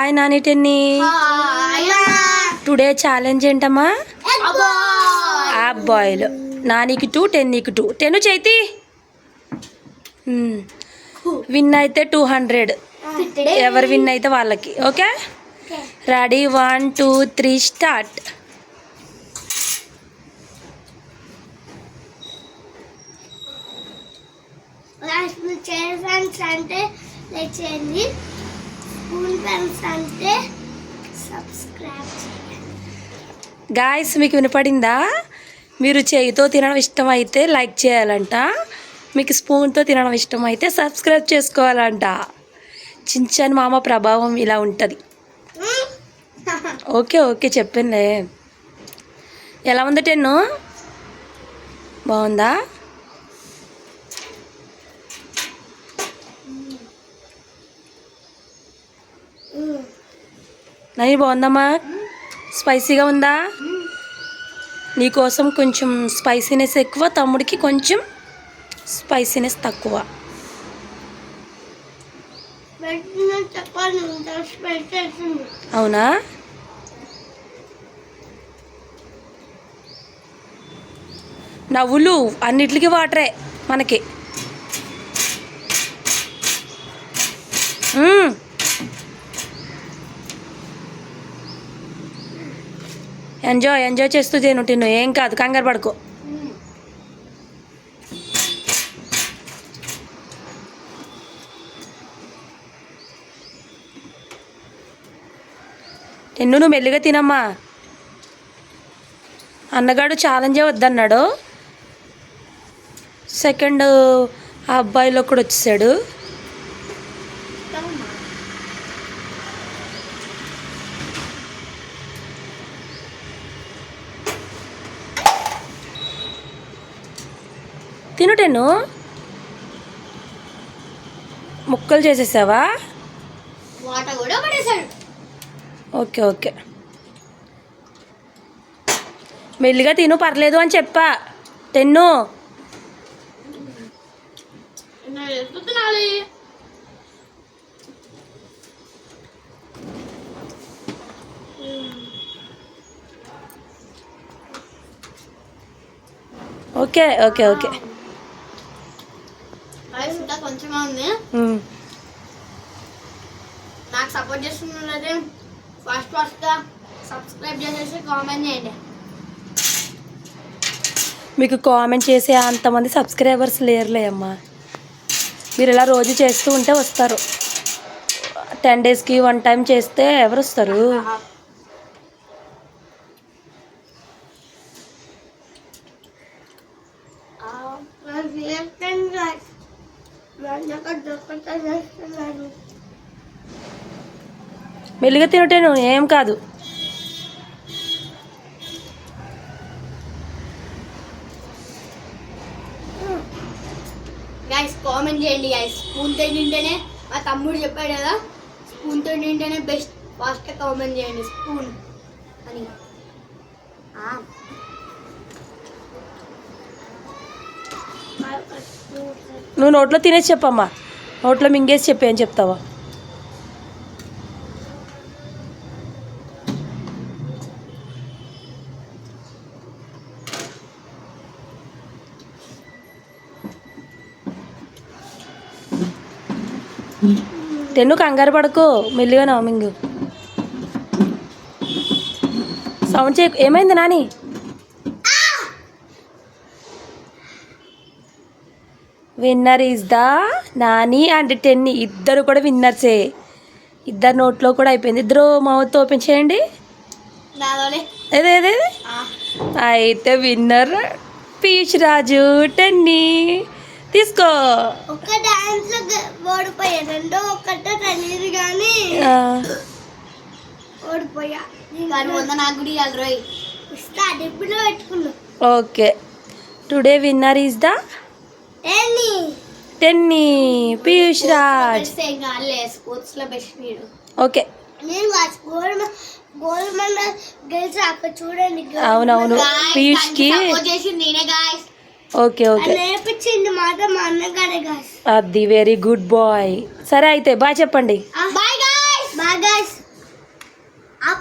Hi Nani టెన్ని. Today challenge ఏంటమ్మా? App boil. నానికి 2, టెన్నీకి 2. Ten Chaithi win అయితే 200. ఎవరు విన్ అయితే వాళ్ళకి. Okay, ready? 1, 2, 3 స్టార్ట్. అంటే లైక్ చేయండి, స్పూన్ పెన్స్ అంటే సబ్స్క్రైబ్ చేయండి. గాయస్ మీకు వినపడిందా? మీరు చేయితో తినడం ఇష్టమైతే లైక్ చేయాలంట, మీకు స్పూన్తో తినడం ఇష్టమైతే సబ్స్క్రైబ్ చేసుకోవాలంట. చించాన్ మామ ప్రభావం ఇలా ఉంటుంది. ఓకే ఓకే చెప్పండి. ఎలా ఉంది టెన్ను? బాగుందా? నని బాగుందమ్మా? స్పైసీగా ఉందా? నీకోసం కొంచెం స్పైసీనెస్ ఎక్కువ, తమ్ముడికి కొంచెం స్పైసీనెస్ తక్కువ. అవునా? నవ్వులు అన్నిటికీ వాటరే మనకి. ఎంజాయ్ చేస్తూ తిను, ఏం కాదు, కంగారు పడుకో. నువ్వు మెల్లిగా తినమ్మా. అన్నగాడు ఛాలెంజే వద్దన్నాడు. సెకండ్ ఆ అబ్బాయిలో కూడా వచ్చేసాడు. తినుటెను ముక్కలు చేసేసావా? ఓకే ఓకే, మెల్లిగా తిను, పర్లేదు అని చెప్పా. Ten okay okay okay. కొంచెమే ఉంది. నాకు సపోర్ట్ చేస్తున్నట్లయితే ఫాస్ట్గా సబ్స్క్రైబ్ చేసేసి కామెంట్ చేయండి. మీకు కామెంట్ చేసే అంతమంది సబ్స్క్రైబర్స్ లేరులే అమ్మా. మీరు ఇలా రోజు చేస్తూ ఉంటే వస్తారు. 10 డేస్కి 1 టైం చేస్తే ఎవరు వస్తారు? మెల్లిగా తినటేను, ఏం కాదు. గైస్ కామెంట్ చేయండి గైస్. స్పూన్తో తింటేనే, మా తమ్ముడు చెప్పాడు కదా, స్పూన్తో తింటేనే బెస్ట్. ఫాస్ట్గా కామెంట్ చేయండి స్పూన్ అని. నువ్వు నోట్లో తినేసి చెప్పమ్మా, నోట్లో మింగేసి చెప్పి ఏం చెప్తావా? టెన్ను కంగారు పడుకో, మెల్లిగా నా మింగు. సౌండ్ చేయ. ఏమైంది Nani? Winner is the Nani and Tenni. ఇద్దరు కూడా విన్నర్సే. ఇద్దరు నోట్లో కూడా అయిపోయింది. ఇద్దరు మౌత్ ఓపెన్ చేయండి. ఏదే అయితే విన్నర్ పీచ్ రాజు టెన్ని. తీసుకో. ఒక డాన్స్ లో ఓడిపోయా, రెండో ఒకటో తెలియదు కానీ ఓడిపోయా. నాకు కూడా ఇస్తా, డబ్బులో పెట్టుకున్నా. Okay, today winner is the Tenni Piyush Raj. Sports లో బెస్ట్ మీరు. ఓకే, నేను గోల్డ్ మెడల్ గెలిచి అక్కడ చూడండి. అవునవును, పీయూష్కి ఓకే ఓకే నేర్పించింది మాత్రం మా అన్నగారే గాయస్. అది వెరీ గుడ్ బాయ్. సరే అయితే బాయ్ చెప్పండి. Bye guys. ఆ